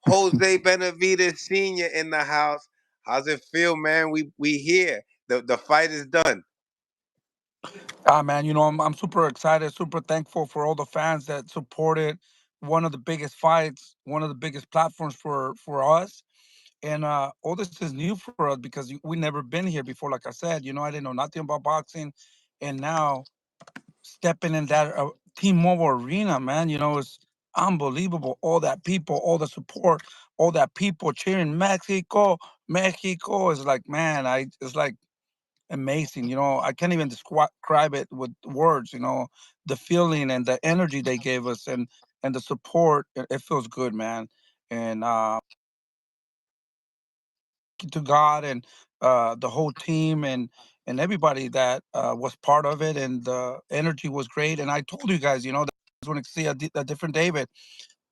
Jose Benavidez Sr. in the house. How's it feel, man? We here. The fight is done. Ah, man, I'm super excited, super thankful for all the fans that supported one of the biggest fights, one of the biggest platforms for us. And all this is new for us because we never been here before. Like I said, I didn't know nothing about boxing, and now stepping in that T-Mobile arena, man, it's unbelievable. All that people, all the support, all that people cheering Mexico, Mexico is like, man, it's like amazing. I can't even describe it with words. The feeling and the energy they gave us, and the support. It feels good, man. And to God and the whole team and everybody that was part of it, and the energy was great. And I told you guys, that I was going to see a different David.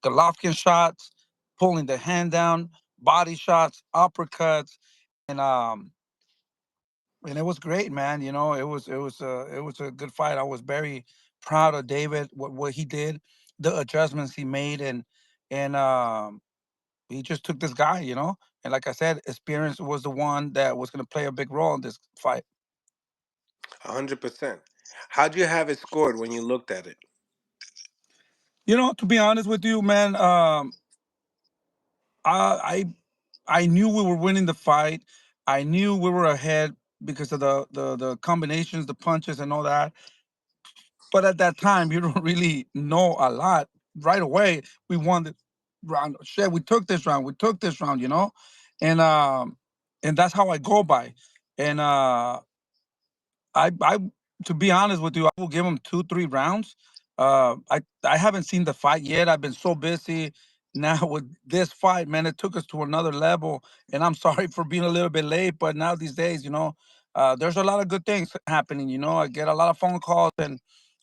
Golovkin shots, pulling the hand down, body shots, uppercuts, and um and it was great, man. It was a good fight. I was very proud of David, what he did, the adjustments he made, and he just took this guy, and like I said, experience was the one that was going to play a big role in this fight. 100%. How'd you have it scored when you looked at it? To be honest with you, man, I I knew we were winning the fight. I knew we were ahead because of the combinations, the punches, and all that. But at that time, you don't really know a lot. Right away, we won the round. Shit, we took this round. We took this round. And and that's how I go by. And I to be honest with you, I will give him 2, 3 rounds. I haven't seen the fight yet. I've been so busy now with this fight, man. It took us to another level, and I'm sorry for being a little bit late. But now these days, there's a lot of good things happening. I get a lot of phone calls and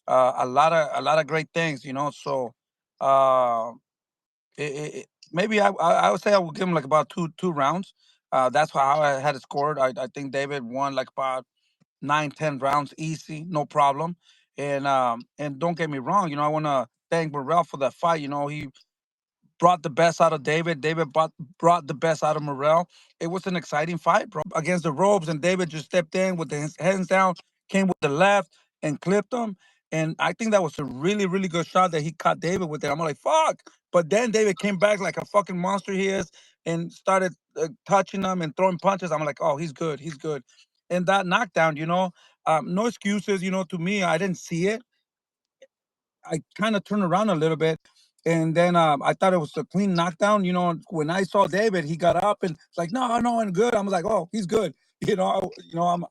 a lot of great things. So uh, maybe I would say I would give him like about two rounds. That's how I had it scored. I think David won like about 9, 10 rounds easy, no problem. And don't get me wrong, I want to thank Morrell for that fight. He brought the best out of David. David brought the best out of Morrell. It was an exciting fight, bro, against the ropes, and David just stepped in with his hands down, came with the left, and clipped him. And I think that was a really, really good shot that he caught David with it. I'm like, fuck. But then David came back like a fucking monster he is and started touching him and throwing punches. I'm like, oh, he's good. He's good. And that knockdown, no excuses. To me, I didn't see it. I kind of turned around a little bit, and then I thought it was a clean knockdown. When I saw David, he got up and it's like, no, no, and good. I'm like, oh, he's good. I'm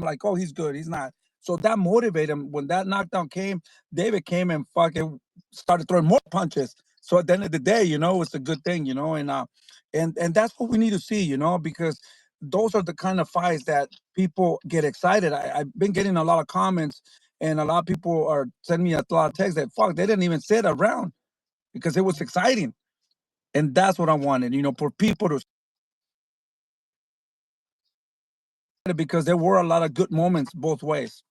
like, oh, he's good. He's not. So that motivated him. When that knockdown came, David came and fucking started throwing more punches. So at the end of the day, it's a good thing, and that's what we need to see, because those are the kind of fights that people get excited. I've been getting a lot of comments, and a lot of people are sending me a lot of texts that fuck, they didn't even sit around because it was exciting. And that's what I wanted, for people to, because there were a lot of good moments both ways.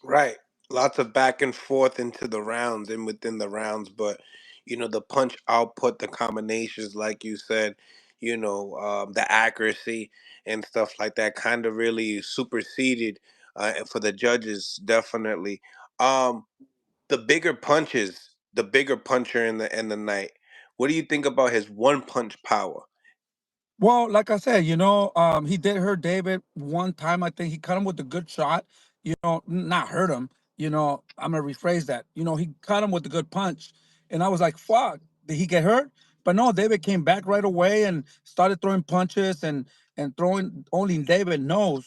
Right. Lots of back and forth into the rounds and within the rounds, but the punch output, the combinations, like you said, the accuracy and stuff like that, kind of really superseded for the judges, definitely. Um, the bigger punches, the bigger puncher in the night. What do you think about his one punch power? Well, like I said, he did hurt David one time. I think he cut him with a good shot. Not hurt him. I'm gonna rephrase that. He cut him with a good punch, and I was like, "Fuck, did he get hurt?" But no, David came back right away and started throwing punches and throwing. Only David knows,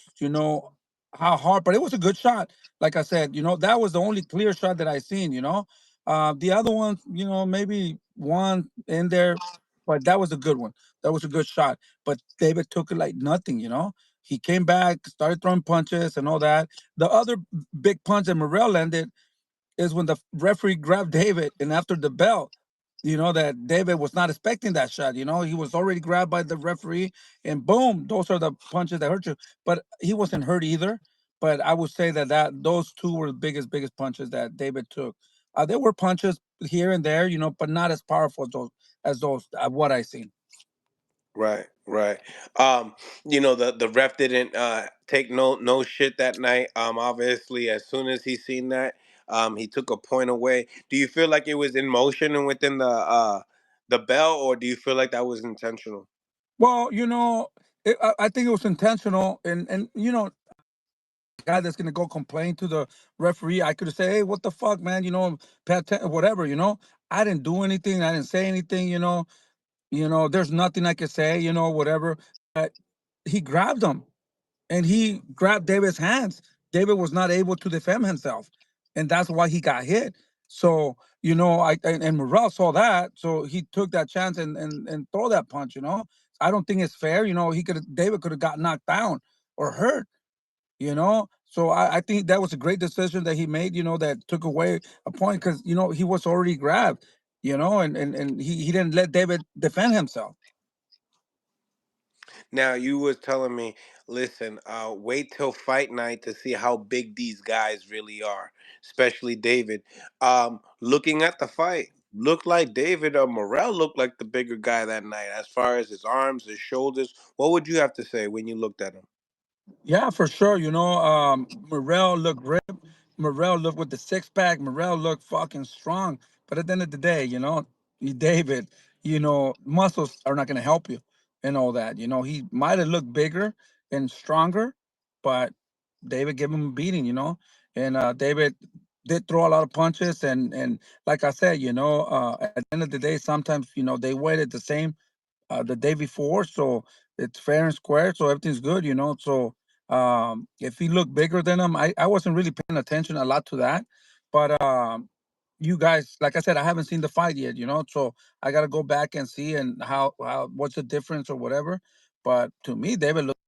how hard. But it was a good shot. Like I said, that was the only clear shot that I seen. The other ones, maybe one in there, but that was a good one. That was a good shot. But David took it like nothing, He came back, started throwing punches and all that. The other big punch that Morrell landed is when the referee grabbed David, and after the bell, that David was not expecting that shot. He was already grabbed by the referee, and boom, those are the punches that hurt you. But he wasn't hurt either. But I would say that those two were the biggest punches that David took. There were punches here and there, but not as powerful as as those what I seen. Right, right. Um, the ref didn't take no shit that night. Obviously, as soon as he seen that, he took a point away. Do you feel like it was in motion and within the bell, or do you feel like that was intentional? Well, I think it was intentional, and guy that's gonna go complain to the referee, I could have said, "Hey, what the fuck, man? Whatever." I didn't do anything. I didn't say anything. There's nothing I could say. Whatever. But he grabbed him, and he grabbed David's hands. David was not able to defend himself, and that's why he got hit. So and Morrell saw that, so he took that chance and throw that punch. I don't think it's fair. David could have got knocked down or hurt. So I think that was a great decision that he made. That took away a point because he was already grabbed. And he didn't let David defend himself. Now you was telling me, listen, wait till fight night to see how big these guys really are, especially David. Looking at the fight, looked like David or Morrell looked like the bigger guy that night as far as his arms, his shoulders. What would you have to say when you looked at him? Yeah, for sure. Morrell looked ripped. Morrell looked with the six pack. Morrell looked fucking strong. But at the end of the day, David, muscles are not going to help you and all that. He might have looked bigger and stronger, but David gave him a beating. And David did throw a lot of punches. And like I said, at the end of the day, sometimes they weighted the same the day before, so it's fair and square, so everything's good, So if he looked bigger than him, I wasn't really paying attention a lot to that, but you guys, like I said, I haven't seen the fight yet, so I got to go back and see and how what's the difference or whatever. But to me, David looked.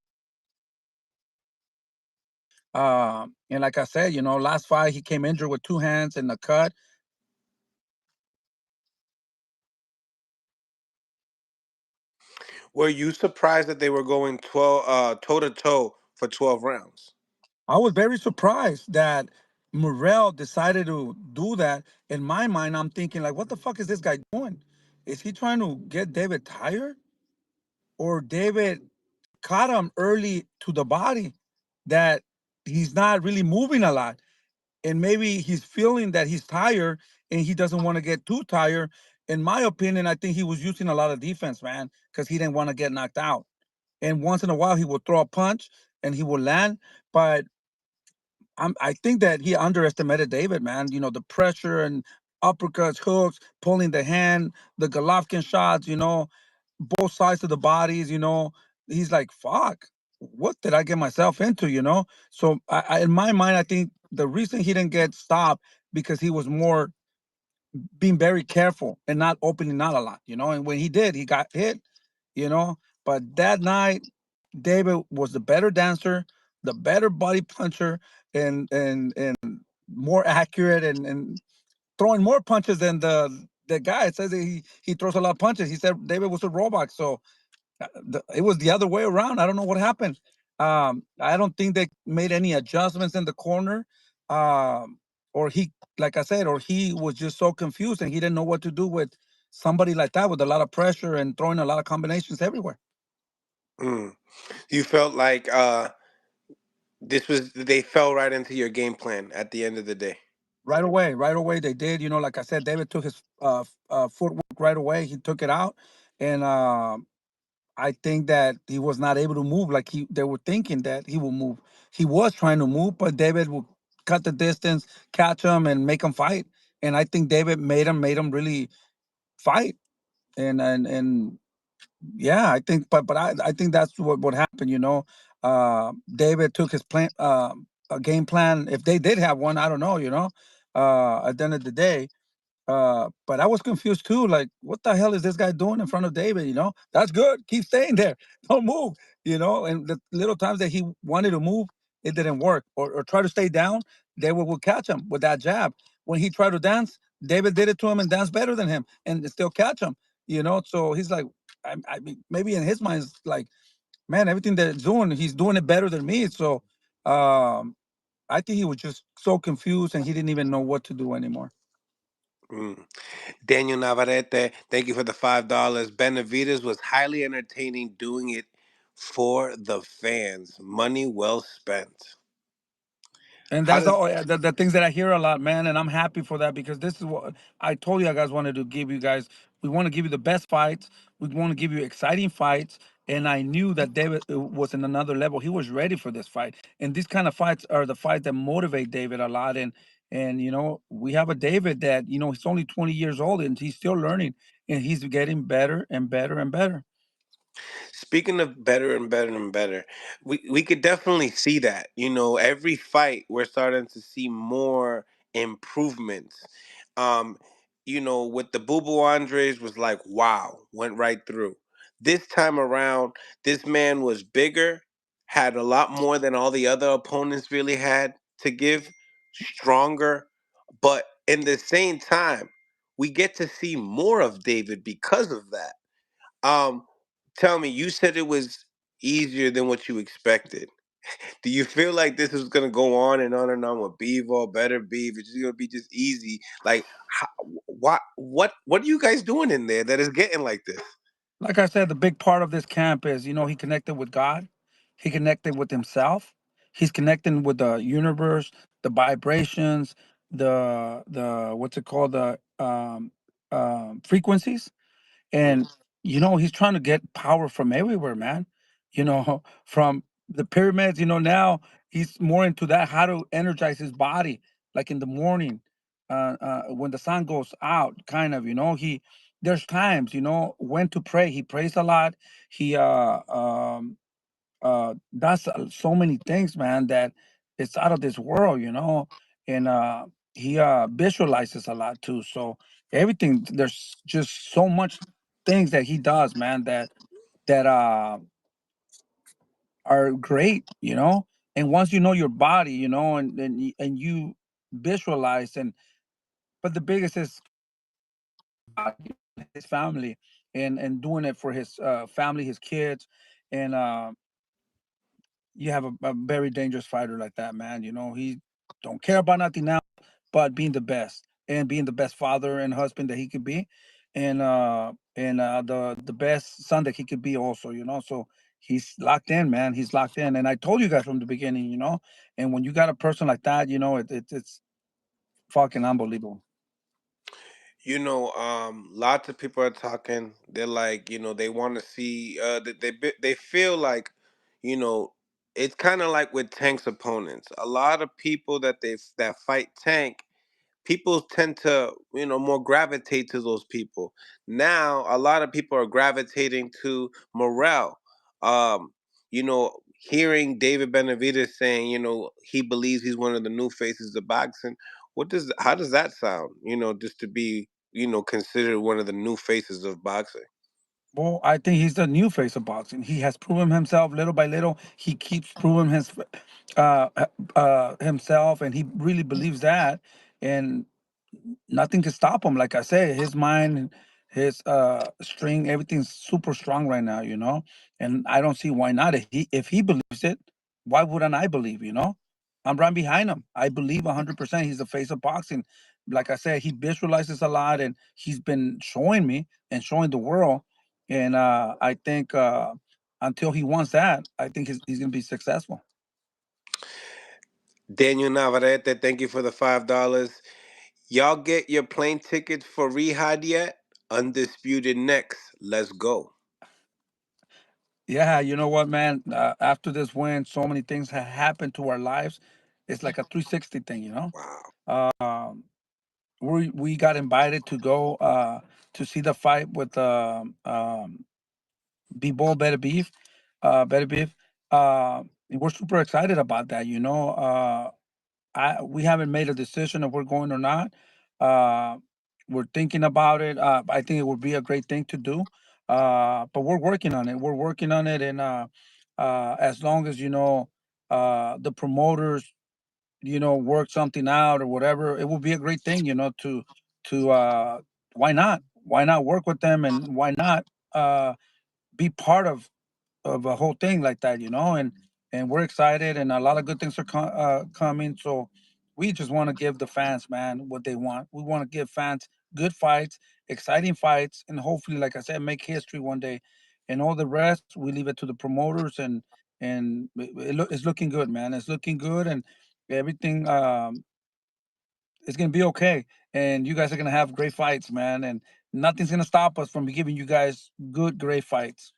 And like I said, last fight he came injured with two hands and a cut. Were you surprised that they were going 12 toe to toe for 12 rounds? I was very surprised that Morrell decided to do that. In my mind, I'm thinking like, what the fuck is this guy doing? Is he trying to get David tired, or David caught him early to the body that he's not really moving a lot, and maybe he's feeling that he's tired and he doesn't want to get too tired. In my opinion, I think he was using a lot of defense, man, because he didn't want to get knocked out. And once in a while, he would throw a punch and he would land, but I think that he underestimated David, man. The pressure and uppercuts, hooks, pulling the hand, the Golovkin shots, both sides of the bodies, He's like, fuck, what did I get myself into, So in my mind, I think the reason he didn't get stopped because he was more being very careful and not opening out a lot, And when he did, he got hit, you know. But that night, David was the better dancer, the better body puncher, and more accurate and throwing more punches than the guy. It says that he throws a lot of punches. He said David was a robot, so it was the other way around. I don't know what happened. I don't think they made any adjustments in the corner, or he, like I said, or he was just so confused and he didn't know what to do with somebody like that with a lot of pressure and throwing a lot of combinations everywhere. Mm. You felt like this was they fell right into your game plan at the end of the day. Right away they did. Like I said, David took his footwork right away. He took it out, and I think that he was not able to move like they were thinking that he will move. He was trying to move, but David would cut the distance, catch him, and make him fight. And I think David made him really fight. And yeah, I think, but I think that's what happened. David took his plan, a game plan. If they did have one, I don't know. At the end of the day, but I was confused too. Like, what the hell is this guy doing in front of David? That's good. Keep staying there. Don't move. And the little times that he wanted to move, it didn't work. Or try to stay down, David would catch him with that jab. When he tried to dance, David did it to him and danced better than him and still catch him. So he's like, I mean, maybe in his mind, it's like, man, everything that he's doing it better than me. So I think he was just so confused and he didn't even know what to do anymore. Mm. Daniel Navarrete, thank you for the $5. Benavidez was highly entertaining doing it for the fans. Money well spent. And How that's does all the things that I hear a lot, man. And I'm happy for that because this is what I told you. I guys wanted to give you guys. We want to give you the best fights. We want to give you exciting fights. And I knew that David was in another level. He was ready for this fight. And these kind of fights are the fights that motivate David a lot. And we have a David that he's only 20 years old and he's still learning and he's getting better and better and better. Speaking of better and better and better, we could definitely see that. Every fight we're starting to see more improvements. Um, with the Boo Boo Andres was like, wow, went right through. This time around, this man was bigger, had a lot more than all the other opponents really had to give, stronger, but in the same time, we get to see more of David because of that. Um, Tell me, you said it was easier than what you expected. Do you feel like this is gonna go on and on with Bevo, better beef? It's just gonna be just easy. Like, how, what are you guys doing in there that is getting like this? Like I said, the big part of this camp is, he connected with God, he connected with himself, he's connecting with the universe, the vibrations, the what's it called, the frequencies, and he's trying to get power from everywhere, man. From the pyramids. Now he's more into that, how to energize his body, like in the morning, when the sun goes out, kind of. There's times, when to pray. He prays a lot. He does so many things, man, that it's out of this world. And he visualizes a lot too. So everything, there's just so much things that he does, man, that are great. And once you know your body, and you visualize. And but the biggest is his family, and doing it for his family, his kids. And you have a very dangerous fighter like that, man. He don't care about nothing now but being the best, and being the best father and husband that he could be, and the best son that he could be also. So he's locked in, man. He's locked in. And I told you guys from the beginning. And when you got a person like that, it's fucking unbelievable. Lots of people are talking. They're like, they want to see. They feel like, you know, it's kind of like with Tank's opponents. A lot of people that fight Tank, people tend to more gravitate to those people. Now a lot of people are gravitating to Morrell. Hearing David Benavidez saying he believes he's one of the new faces of boxing. How does that sound, just to be considered one of the new faces of boxing? Well, I think he's the new face of boxing. He has proven himself little by little. He keeps proving uh, himself, and he really believes that. And nothing can stop him. Like I said, his mind, his string, everything's super strong right now. And I don't see why not. If he believes it, why wouldn't I believe? I'm right behind him. I believe 100% he's the face of boxing. Like I said, he visualizes a lot, and he's been showing me and showing the world. And I think until he wants that, I think he's going to be successful. Daniel Navarrete, thank you for the $5. Y'all get your plane tickets for Rehab yet? Undisputed next. Let's go. Yeah, you know what, man? After this win, so many things have happened to our lives. It's like a 360 thing. Wow. Um, we got invited to go to see the fight with B-Ball Better Beef, Better Beef. We're super excited about that. We haven't made a decision if we're going or not. Uh, we're thinking about it. I think it would be a great thing to do. But we're working on it. We're working on it, and as long as the promoters, work something out or whatever, it will be a great thing. To why not? Why not work with them, and why not be part of a whole thing like that, and we're excited, and a lot of good things are coming. So we just want to give the fans, man, what they want. We want to give fans good fights, exciting fights, and hopefully, like I said, make history one day. And all the rest, we leave it to the promoters, and it's looking good, man. It's looking good, and everything is gonna be okay. And you guys are gonna have great fights, man. And nothing's gonna stop us from giving you guys good, great fights.